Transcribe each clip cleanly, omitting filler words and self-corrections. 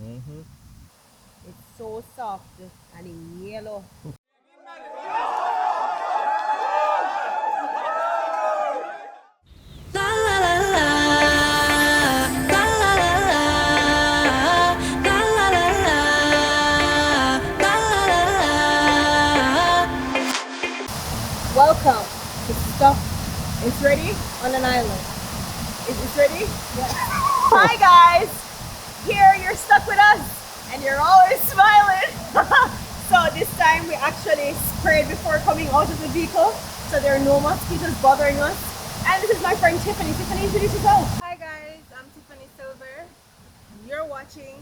Mm-hmm. It's so soft and in yellow. Welcome to Stuff is Ready on an Island. Is this ready? Yes. Hi guys! Here you're stuck with us and you're always smiling. So this time we actually sprayed before coming out of the vehicle so there are no mosquitoes bothering us. And this is my friend Tiffany. Tiffany, introduce yourself. Hi guys, I'm Tiffany Silver. You're watching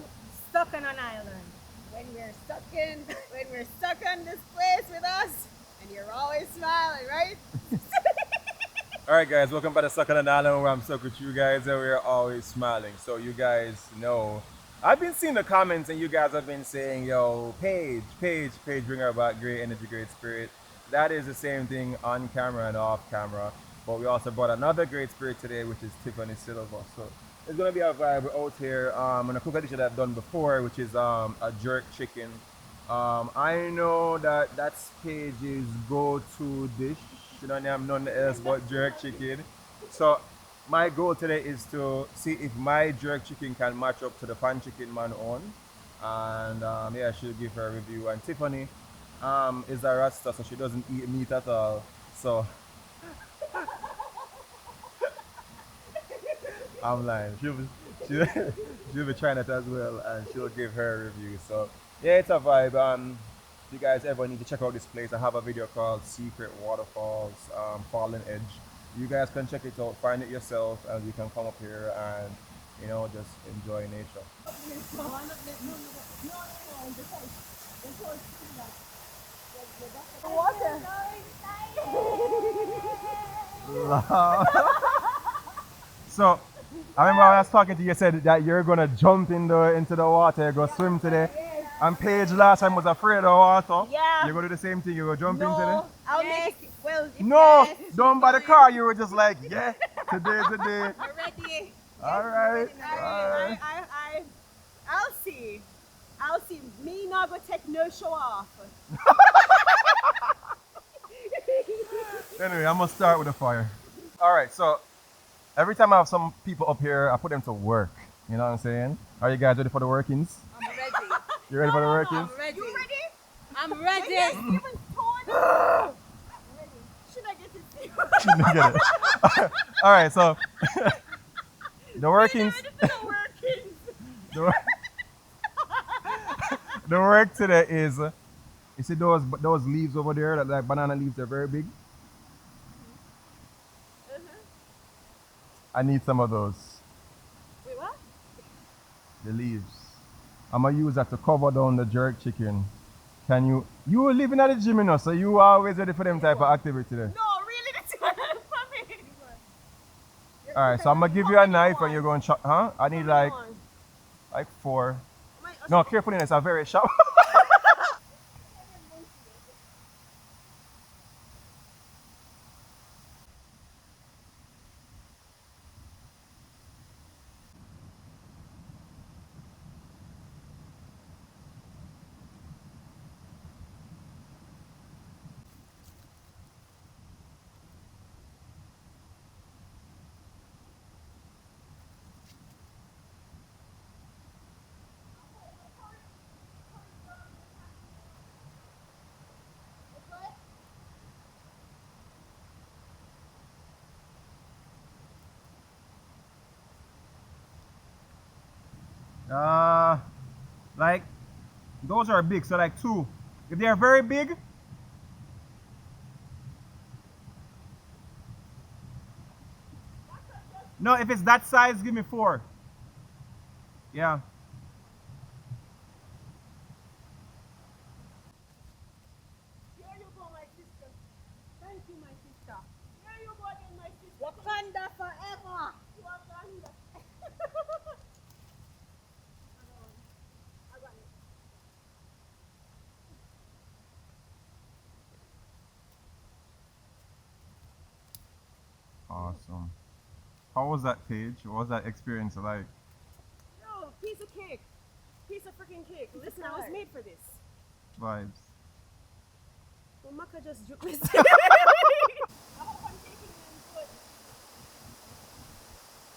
Stuck on an Island. When we're stuck on this place with us and you're always smiling, right? Alright guys, welcome back to Stuck on an Island where I'm stuck with you guys and we're always smiling. So you guys know, I've been seeing the comments and you guys have been saying, yo, Paige, bring her back, great energy, great spirit. That is the same thing on camera and off camera. But we also brought another great spirit today, which is Tiffany Silver. So it's going to be a vibe out here. I'm going to cook a dish that I've done before, which is a jerk chicken. I know that that's Paige's go-to dish. She don't have nothing else but jerk chicken. So my goal today is to see if my jerk chicken can match up to the pan chicken man on. And yeah, she'll give her a review. And Tiffany is a rasta, so she doesn't eat meat at all. So I'm lying. She'll be trying it as well, and she'll give her a review. So yeah, it's a vibe. If you guys ever need to check out this place, I have a video called Secret Waterfalls, Fallen Edge. You guys can check it out, find it yourself, and you can come up here and just enjoy nature. So I remember when I was talking to you, you said that you're gonna jump into the water, go swim today. And Paige last time was afraid of water. Yeah. You're gonna do the same thing, you go jump in today? I'll make it. Well, No, don't buy the car, you were just like, yeah, today's the day. I'm ready. Alright. I'll see. Me not gonna take no show off. Anyway, I'm gonna start with the fire. Alright, so every time I have some people up here, I put them to work. You know what I'm saying? Are you guys ready for the workings? I'm ready. You ready for the workings? I'm ready. You ready? I'm ready. Yes, even torn. Ready. Should I get to see? Shouldn't get it. Alright, so the workings. Ready for the workings. The, wor- the work today is, you see those leaves over there, that like banana leaves, they're very big. I need some of those. Wait, what? The leaves. I'm gonna use that to cover down the jerk chicken. Can you living at the gym, so you always ready for them type of activity there? No, really, that's for me. Alright, so I'm gonna give you a knife and you're going to chop, huh? I need like 4. No, carefully, it's a very sharp. Like those are big, so like 2. If they are very big, no, if it's that size, give me 4. Yeah. Here you go, my sister. Thank you, my sister. Here you go again, my sister. Wakanda forever. Wakanda. I got it. Awesome. How was that, Paige? What was that experience like? No, piece of cake. Piece of freaking cake. Listen, I was made for this. Vibes. Well, Maka just juke me. I hope I'm taking them good.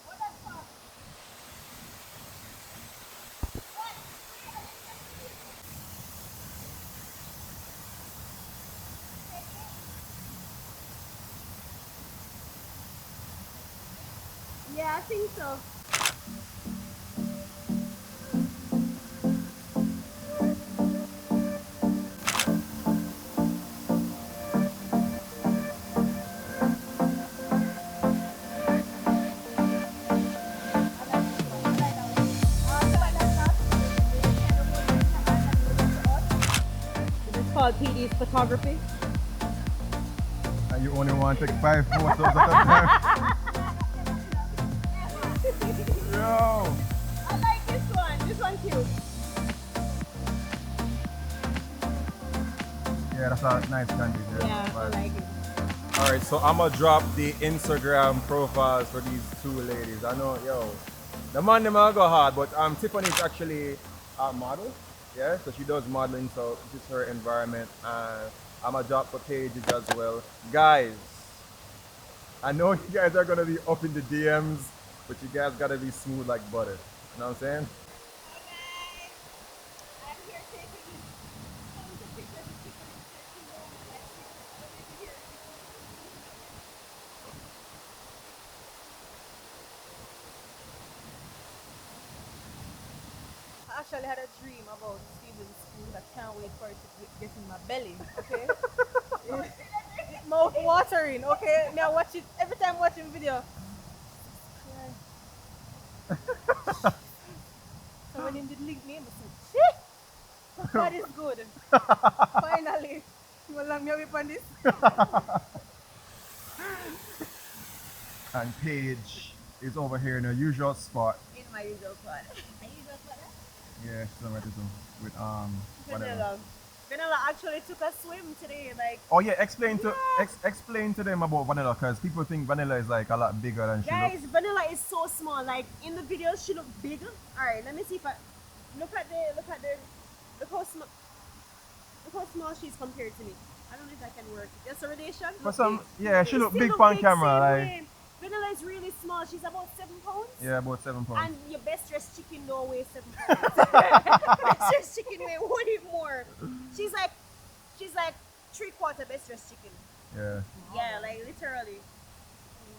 What that song? Yeah, I think so. Called PD's photography. And you only want to take 5 photos at a time. Yo! I like this one. This one cute. Yeah, that's a nice candy. Yeah, I like it. Alright, so I'm gonna drop the Instagram profiles for these two ladies. I know, yo, the man them all go hard, but Tiffany's actually a model. Yeah, so she does modeling, so this is her environment. I'm gonna drop for Pages as well. Guys, I know you guys are gonna be up in the DMs, but you guys gotta be smooth like butter. You know what I'm saying? I'm here taking tons of pictures of people in here. I actually had a dream about Steven's food. I can't wait for it to get in my belly. Okay. Mouth watering. Okay. Now watch it every time watching video. So when he did link me, I said, shit! That is good. Finally. You will let me away from this? And Paige is over here in her usual spot. In my usual spot. My usual spot? Yeah, she's over there with whatever. Vanilla. Vanilla actually took a swim today. Like, Oh yeah, explain to them about vanilla, because people think vanilla is like a lot bigger than she guys, looks. Vanilla is so small. Like in the video, she looked big. All right, let me see if I look how small she's compared to me. I don't know if that can work. Just a relation. For some, yeah, she look Still big on camera, same like way. Vanilla is really small. She's about 7 pounds. yeah, about 7 pounds. And your best dressed chicken don't weigh 7 pounds. Best dressed chicken weigh way more. She's like 3/4 best dressed chicken. Yeah. Yeah, like literally.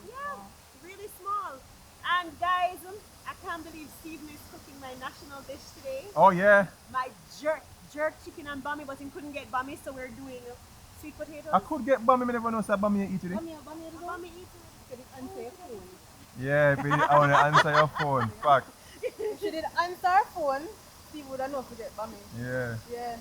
Yeah, really small. And guys, I can't believe Steven is cooking my national dish today. Oh yeah. My jerk chicken and bami, but he couldn't get bami, so we're doing sweet potatoes. I could get bummy, I never know say bummy eat today. Bami eat it. Answer your phone. Yeah, if you, I want to answer your phone. Fuck. If she did answer her phone, Steve would have known to get bummy. Yeah. Yeah.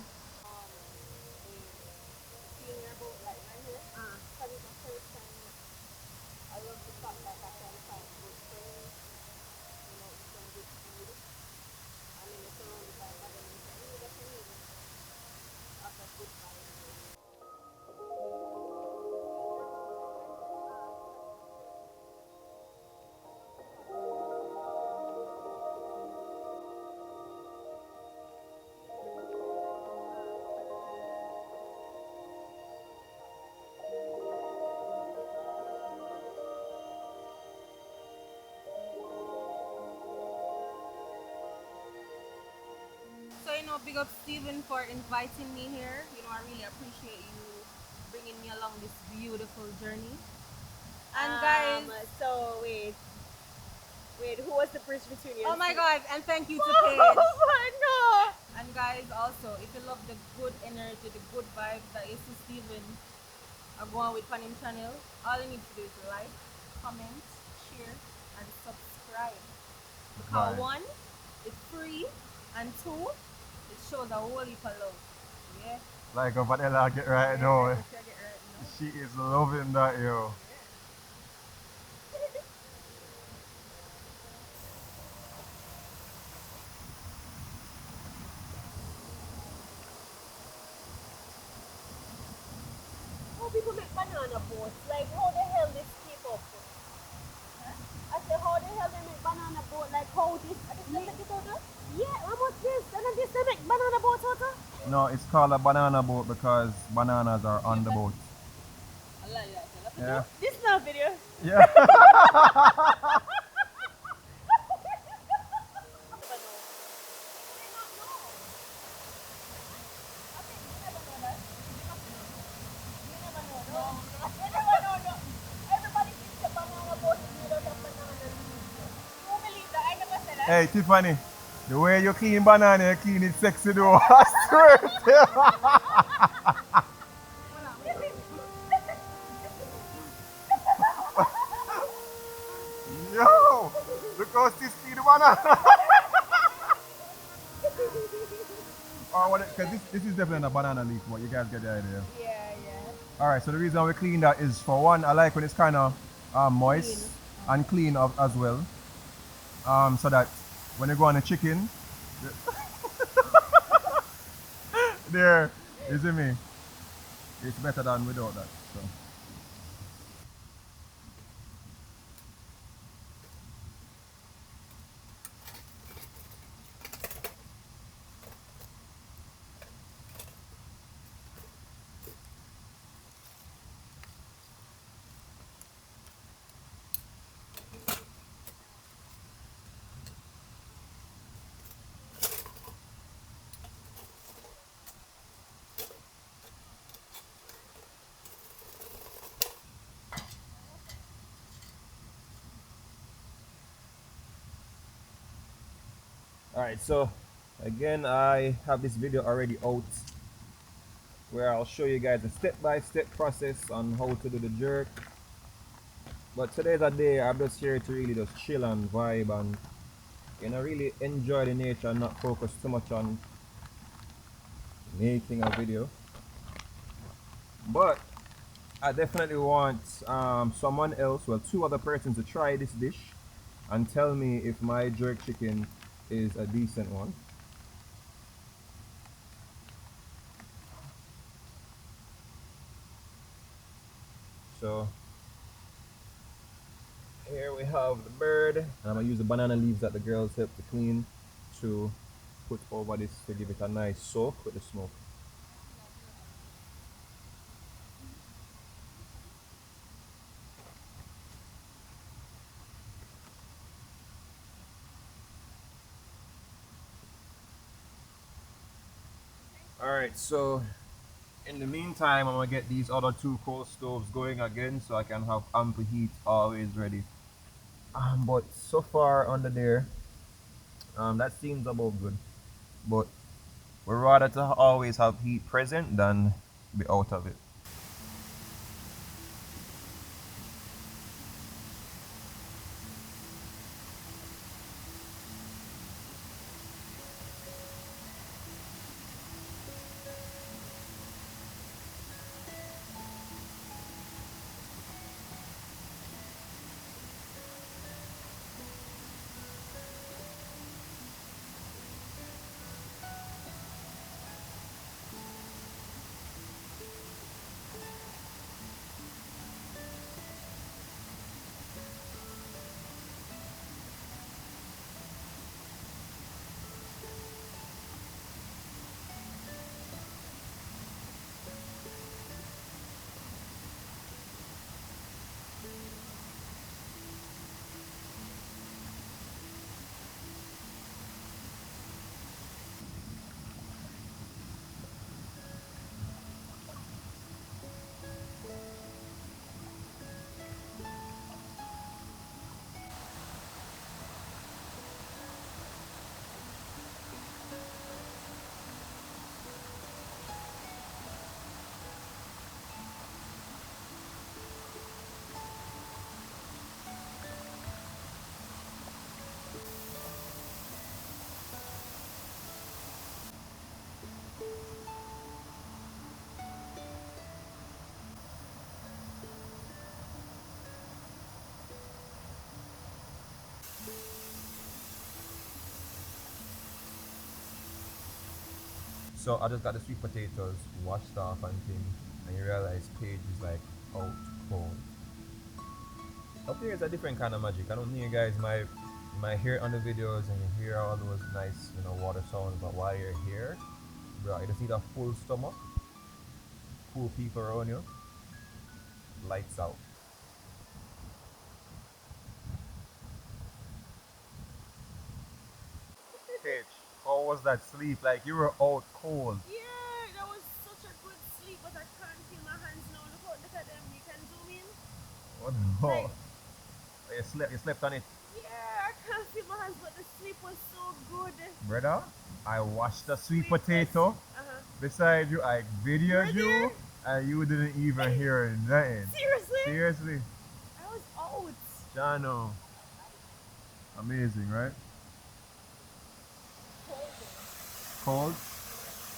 So, big up Steven for inviting me here. I really appreciate you bringing me along this beautiful journey. And guys, so wait, who was the bridge between you? oh my God, and thank you to Oh Paige. my God! And guys, also, if you love the good energy, the good vibes that you see Steven go on with Panim channel, all you need to do is like, comment, share, and subscribe. Because Right. 1, it's free, and 2, it shows a whole heap of love. Yeah. Like a vanilla get right now. If you get right now. She is loving that, yo. How people make banana boats? Like, how the hell this keep up? I said, how the hell they make banana boat? Like, how this? Yeah, how much this? And I No, it's called a banana boat because bananas are on the boat. I like that. I love it. Yeah. This is not a video. Yeah. Hey Tiffany, the way you clean banana, you clean it sexy though. I swear to you. Yo, look how she clean the banana. Or what? Because this is definitely a banana leaf. But you guys get the idea. Yeah, yeah. All right. So the reason we clean that is for one, I like when it's kind of moist and clean as well. So that when you go on the chicken, there, you see me? It's better than without that. So. Alright, so again, I have this video already out where I'll show you guys a step-by-step process on how to do the jerk. But today's a day I'm just here to really just chill and vibe and really enjoy the nature and not focus too much on making a video. But I definitely want someone else, well, two other persons to try this dish and tell me if my jerk chicken is a decent one. So here we have the bird. I'm gonna use the banana leaves that the girls helped to clean to put over this to give it a nice soak with the smoke. Alright, so in the meantime, I'm gonna get these other two coal stoves going again so I can have ample heat always ready. But so far under there, that seems about good. But we'd rather to always have heat present than be out of it. So I just got the sweet potatoes washed off and things, and you realize Paige is like out cold. Up here is a different kind of magic. I don't think you guys might hear it on the videos and you hear all those nice water sounds, but while you're here, Bro, you just need a full stomach, cool people around you, lights out. Paige, how was that sleep? Like you were out cold. Yeah, that was such a good sleep, but I can't feel my hands now. Look at them. You can zoom in. What the Like, hell? You slept on it. yeah, I can't feel my hands, but the sleep was so good. Brother, I washed the sweet Sweet potato Uh-huh. beside you. I You were videoed there? you, and you didn't even hear nothing. Seriously? Seriously? I was out. Jano. Amazing, right? Cold?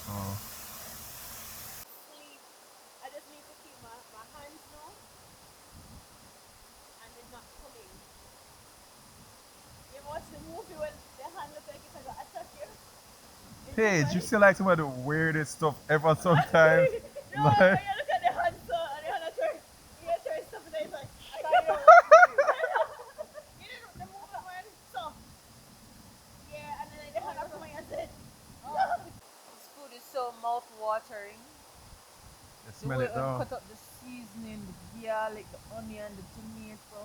Oh. Sleep. I just need to keep my hands now and it's not coming. You watch the movie when the hand looks like it's gonna attack you? It's Paige, you just still like some of the weirdest stuff ever sometimes. no, Like, when you look at the hand so and the hand try you try stuff and it's like I can't know. You know the movie when so yeah and then the hand up coming and said This food is so mouth watering. you The smell way it I now. cut up the seasoning, the garlic, the onion, the tomato.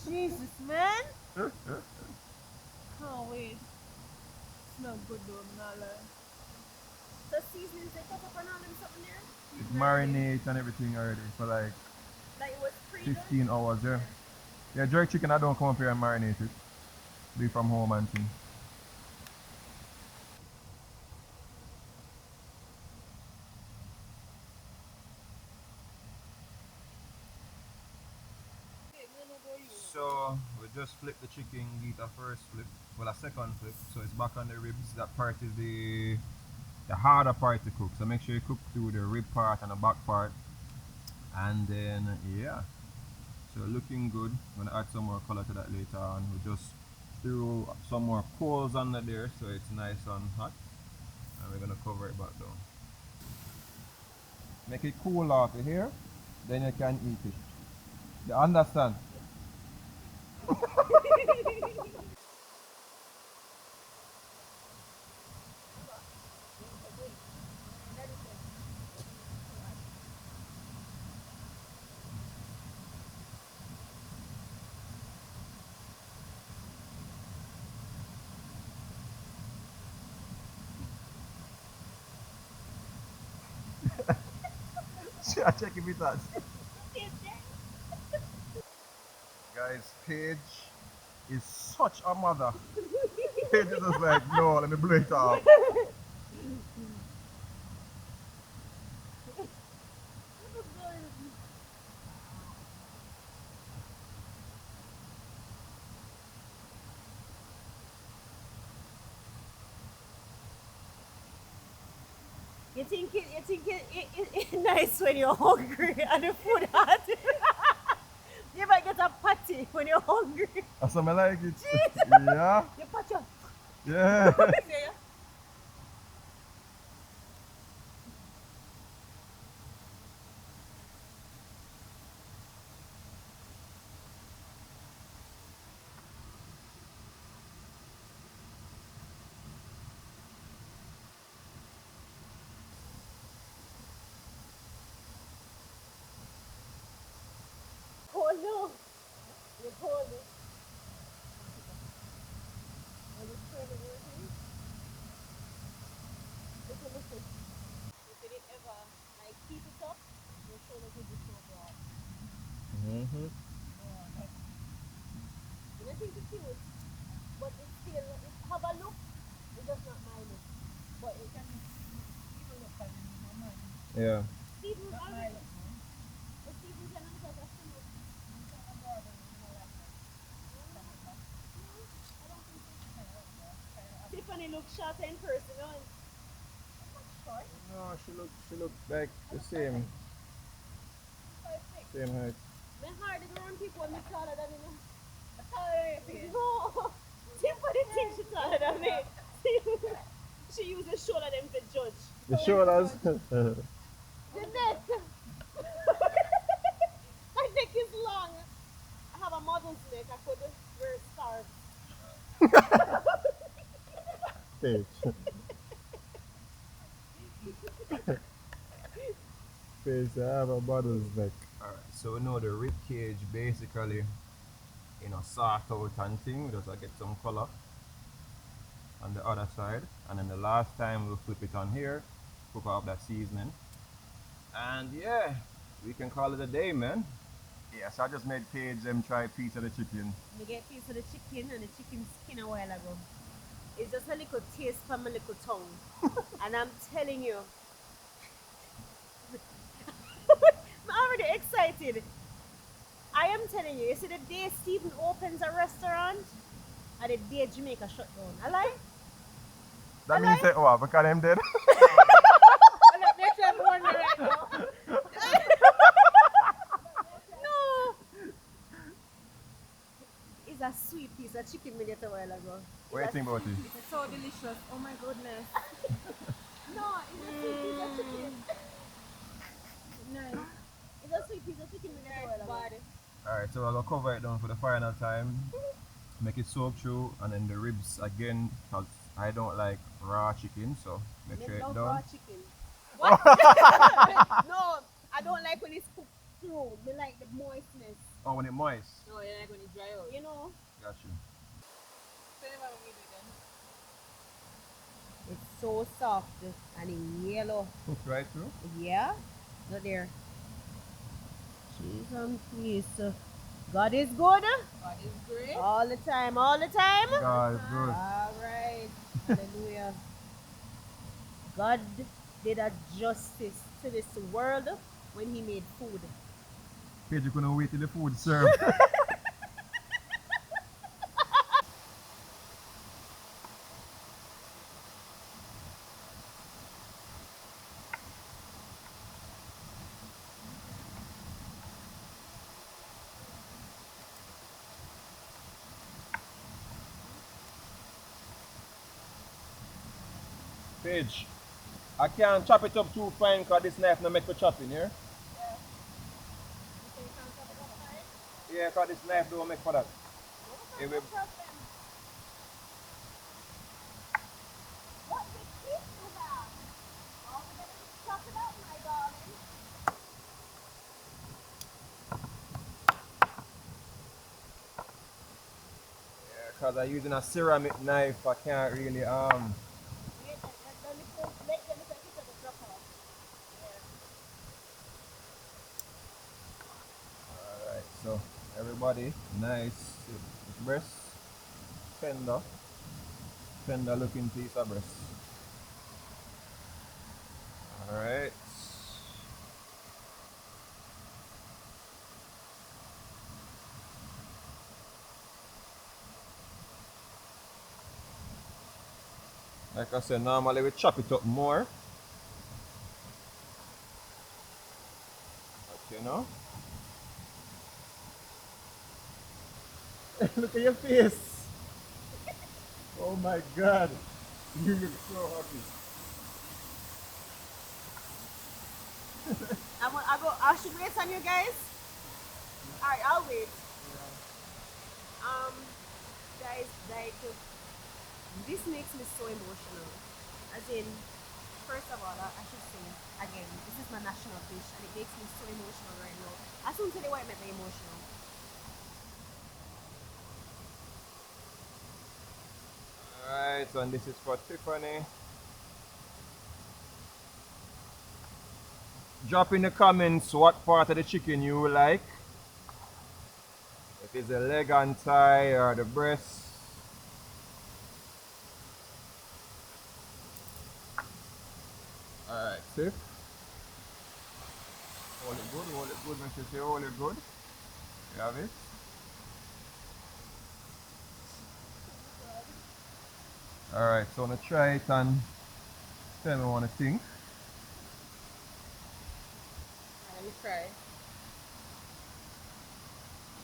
Jesus, man! Can't wait. Smell good though, I'm not lying. the seasonings they cut up and all them something there. It marinates and everything already for like Like it was pre-done. 15 hours, yeah. Yeah, jerk chicken, I don't come up here and marinate it. Be from home and thing. So we just flip the chicken, get a first flip, well a second flip, so it's back on the ribs. That part is the harder part to cook. So make sure you cook through the rib part and the back part. And then yeah. So looking good. I'm gonna add some more color to that later on. We just threw some more coals under there so it's nice and hot. And we're gonna cover it back down. Make it cool off here, then you can eat it. You understand? I check if it has. Guys, Paige is such a mother. Paige is just like, no, let me blow it off. You think it nice when you're hungry and the food hot. You might get a patty when you're hungry. That's what I like it. Yeah. You patty. Yeah. Oh no. You're cold. Are you sure the working? Listen. If you did ever like keep it up, your shoulders will be so broad. Mm-hmm. And I think it's cute. But it's still have a look. It's just not my look. But it can people look at it in my mind. Yeah. Stephen already. But Stephen can look at us too. Tiffany looks short in person, no? Short? No, she look like the same height. My heart is around people when I'm taller than you. Taller than you? No! Tiffany thinks she's taller than me. She uses shoulder them to judge. The shoulders. The neck! My neck is long. I have a model's neck. I could wear scarves. Paige. face, I have a bottle's neck. Alright, so we know the rib cage basically, you know, sort out and thing. We just get some color on the other side. And then the last time we'll flip it on here, cook up that seasoning. And yeah, we can call it a day, man. Yes, I just made Paige try a piece of the chicken. You get a piece of the chicken and the chicken skin a while ago. It's just a little taste from my little tongue. And I'm telling you, I'm already excited. I am telling you, see the day Stephen opens a restaurant and the day Jamaica shut down. I lie? That means that, oh, because I'm dead. No! It's a sweet piece of chicken we get a while ago. What do you think about it? It's so delicious. Oh my goodness. No, it's a sweet piece of chicken. Nice. It's a sweet piece of chicken we get a while ago. Body. Alright, so I'm going to cover it down for the final time. Make it soak through, and then the ribs again, because I don't like raw chicken, so make sure it's love done. raw chicken. What? No, I don't like when it's cooked through. I like the moistness. Oh, when it's moist? No, you like when it dry out. You know? Got you. It's so soft and in yellow. Cooked right through? Yeah? Not there. Cheese and peace. God is good. God is great. All the time, all the time. God is good. Alright. Hallelujah. God did a justice to this world when he made food. Paige, you couldn't wait till the food served. Paige, I can't chop it up too fine because this knife not meant for chopping here. Yeah, because this knife don't make for that. It will- Yeah, because I'm using a ceramic knife, I can't really Alright, so everybody, nice breast, tender looking piece of breast. Alright. Like I said, normally we chop it up more. But you know. Look at your face. Oh my god. You look so happy. I should wait on you guys. Alright, I'll wait. Guys, like, this makes me so emotional. As in, first of all, I should say again, this is my national dish, and it makes me so emotional right now. I soon tell you why it made me emotional. Alright, so and this is for Tiffany. Drop in the comments what part of the chicken you like. If it's the leg and thigh or the breast. Alright, Tiff. Hold it good, make sure you hold it good. You have it? Alright, so I'm gonna try it and tell me what you think. Let me try.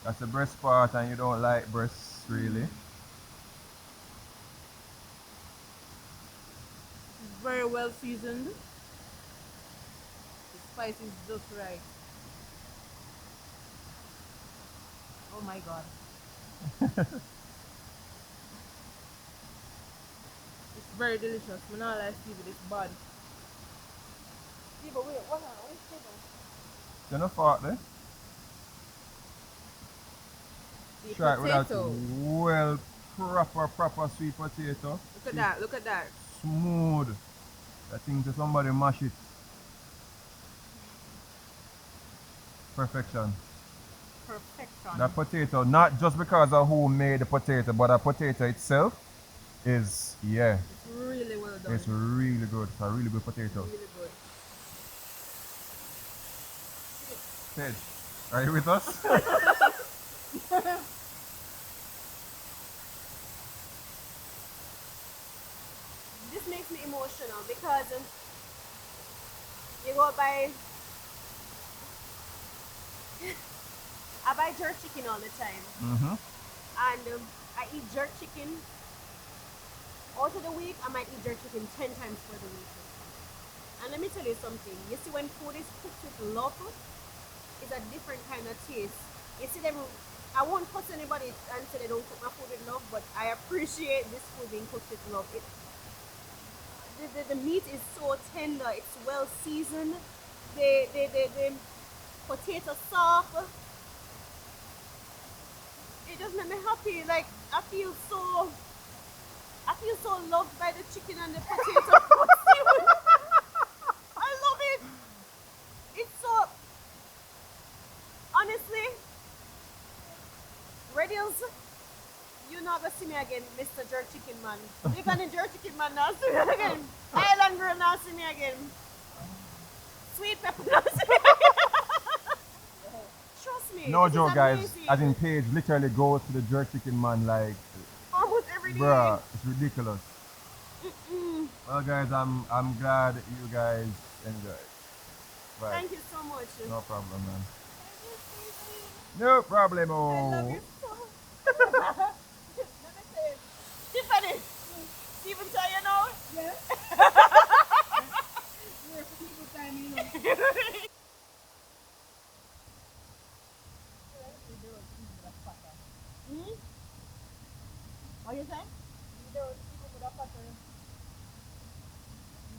That's the breast part and you don't like breasts really. It's very well seasoned. The spice is just right. Oh my god. It's very delicious. I'm not like Steve, it's bad. Yeah, but wait, what is sugar? You know fart there? The Try it with that potato. well proper sweet potato. Look at that. Look at that. Smooth. I think to somebody mash it. Perfection. Perfection. That potato, not just because of who made the potato, but the potato itself is, yeah, It's really well done. it's really good. It's a really good potato. Really good. Paige, are you with us? This makes me emotional because you go buy, I buy jerk chicken all the time, Mm-hmm. and I eat jerk chicken. Out of the week, I might eat jerk chicken 10 times for the week. And let me tell you something. You see, when food is cooked with love, it's a different kind of taste. You see, them. I won't cuss anybody and say they don't cook my food with love, but I appreciate this food being cooked with love. The meat is so tender. It's well seasoned. The potato soft. It just makes me happy. Like I feel so loved by the chicken and the potato. I love it. It's so honestly, Radials, you not gonna see me again, Mr. Jerk Chicken Man. You gonna Jerk Chicken Man now see me again. Island Girl now see me again. Sweet Pepper now see me again. Trust me. No this joke, is guys. amazing. As in Paige literally goes to the jerk chicken man like, Almost every day. bruh, it's ridiculous. Well, guys, I'm glad you guys enjoyed. Right. Thank you so much. No problem, man. No problem. I love you so much. Let me say it. Tiffany, Steven tell you now? Yeah. We're people time, you know. Hmm? What you say?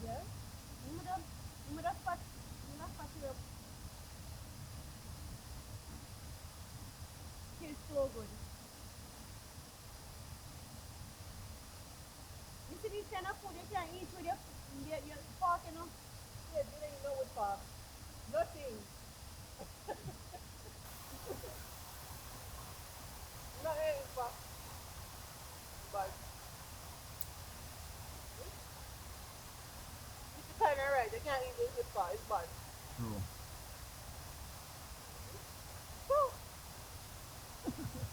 Yeah. You would have fat. You would have fat it up. Tastes so good. You see this kind of food you can eat with your fork, you know? Yeah, you don't know what for. Nothing. Not anything for. But it's kind of right. They can't eat this with for. It's bad. True.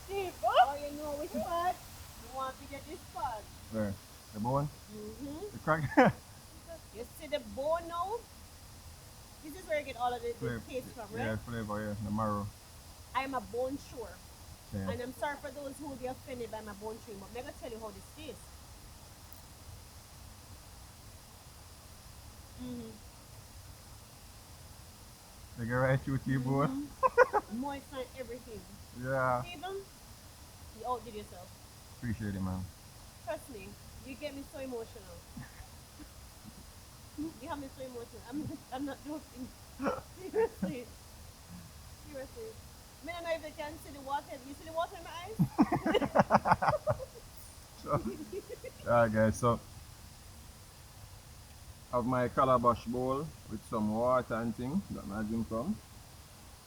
Steve, Oh, you know which part? You want to get this part. There. The bone? Mm-hmm. The crack? You see the bone now? This is where you get all of the taste from, right? Yeah, flavor, yeah. The marrow. I'm a bone sure. Yeah. And I'm sorry for those who will be offended by my bone chewing, but I'm going to tell you how this tastes. Mm-hmm. They get right through to you, boy. Moist and everything. Yeah. Steven, you outdid yourself. Appreciate it, man. Trust me, you get me so emotional. You have me so emotional. I'm not joking. Seriously. Seriously. I don't know if they can see the water. You see the water in my eyes? Alright, guys, so I have my calabash bowl with some water and things that my drink from.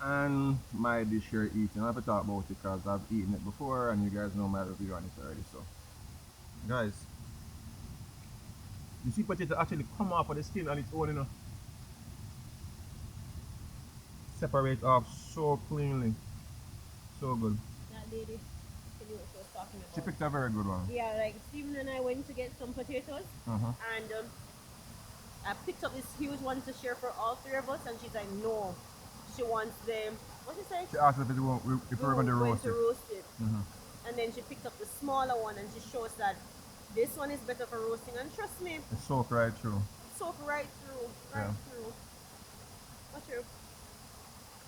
And my dish here eating. I have to talk about it because I've eaten it before and you guys know my review on it already. So, guys, you see potato actually come off of the skin on its own, you know. Separate off so cleanly. So good. That lady, she knew what she was talking She about. picked a very good one. Yeah, like Steven and I went to get some potatoes, and I picked up this huge one to share for all three of us, and she's like, no, she wants the, what she say? She asked if, if we were going to roast it. it. And then she picked up the smaller one, and she shows that this one is better for roasting, and trust me, It's soaked right through. soak right through, Yeah. through. What's your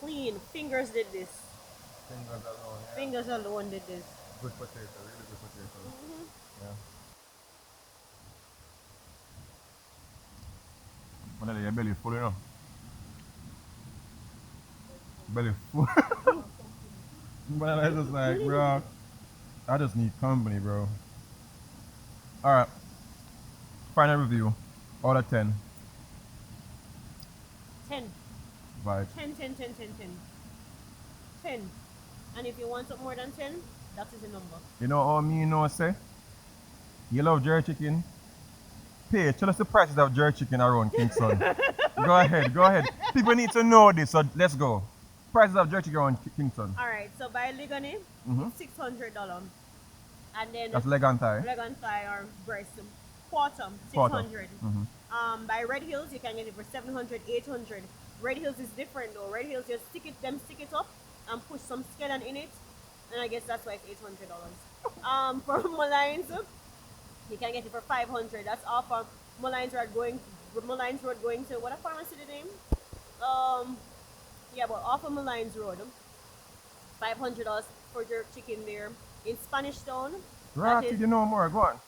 clean? Fingers did this. Fingers alone, yeah. Fingers alone did this. Good potato, really good potato. Yeah. Well, your belly full, you know. belly full. But I just like, bro, I just need company, bro. All right, final review. Out of 10. 10. Vibes. 10, 10, 10, 10, 10. 10. And if you want something more than 10, that is the number. You know how me know say? You love jerk chicken? Paige, tell us the prices of jerk chicken around Kingston. Go ahead, go ahead. People need to know this, so let's go. Prices of jerk chicken around Kingston. Alright, so by Ligani, Mhm. it's $600. And then That's leg and thigh. leg and thigh or breast, quarter, Quarter. 600. Mhm. By Red Hills, you can get it for 700, 800. Red Hills is different though. Red Hills, just stick it up and push some skeleton in it. And I guess that's why it's $800. For Mullines, you can get it for 500. That's off of Mullines Road going to what a pharmacy the name? Yeah, but off of Mullines Road. $500 for jerk chicken there. In Spanish Town, Right, is- you know more, go on.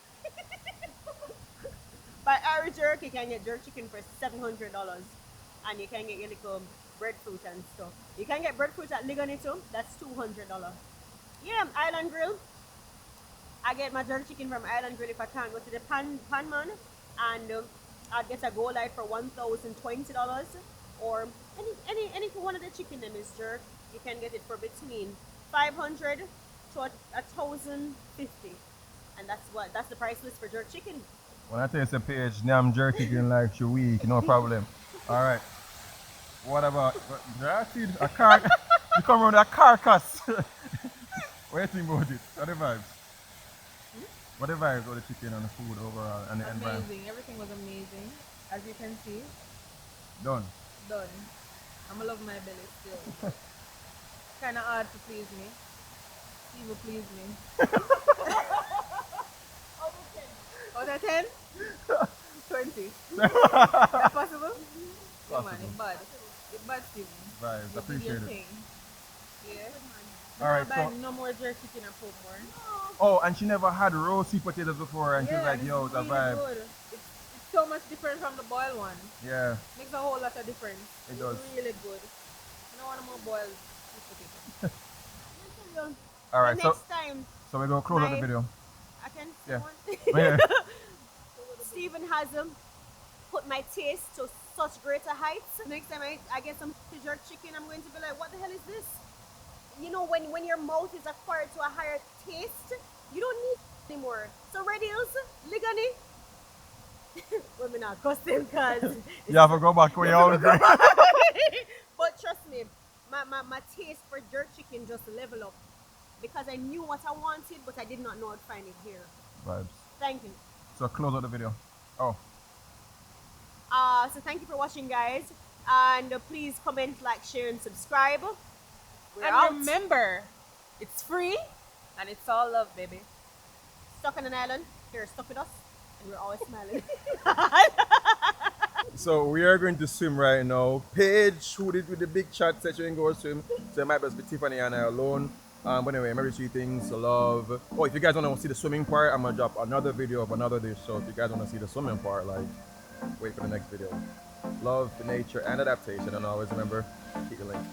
by our jerk, you can get jerk chicken for $700. And you can get your little breadfruit and stuff. You can get breadfruit at Ligani too. That's $200. Yeah, Island Grill. I get my jerk chicken from Island Grill if I can't go to the pan man, and I'd get a go light for $1,020. Or any one of the chicken them is jerk. You can get it for between 500 to 1,050, and that's the price list for jerk chicken. When I tell you, say Paige, damn jerk chicken like your week, no problem. All right. What about, a car, you come around a carcass. What do you think about it? What are the vibes? What are the vibes of the chicken and the food overall and the environment? Amazing. Everything was amazing. As you can see, Done. done. I'ma love my belly still. Kinda hard to please me. Steve will please me. Out of 10? 20. That possible? Yeah, man, it's bad. It's bad, Steve. Vibes, You did appreciate your it. thing. Yeah. All right, Not bad, so, no more jerk chicken and pork more. oh, and she never had raw sweet potatoes before, and she was Yeah, like, and yo, it's it's a really vibe. good. It's so much different from the boiled one. Yeah, Makes a whole lot of difference. It does. It's really good. I don't want more boiled sweet potato. all right, The so, next time, so we're going to close out the my- video. I can Yeah. someone. Yeah. Stephen has put my taste to such greater heights. Next time I get some jerk chicken, I'm going to be like, what the hell is this? You know, when your mouth is acquired to a higher taste, you don't need it anymore. So Red Hills, Ligani. Women not custom because You have to go back where you're hungry. but trust me, my taste for jerk chicken just level up. Because I knew what I wanted, but I did not know I'd find it here. Vibes. Thank you. So close out the video. Oh, So thank you for watching, guys. And please comment, like, share, and subscribe. We're And out. remember, it's free and it's all love, baby. Stuck on an island. You're stuck with us. And we're always smiling. so we are going to swim right now. Paige, who did with the big chat, said she didn't go swim. So it might just be Tiffany and I alone. But anyway, maybe three things, love. Oh, if you guys want to see the swimming part, I'm going to drop another video of another dish. So if you guys want to see the swimming part, like, wait for the next video. Love, nature, and adaptation. And always remember, keep the link.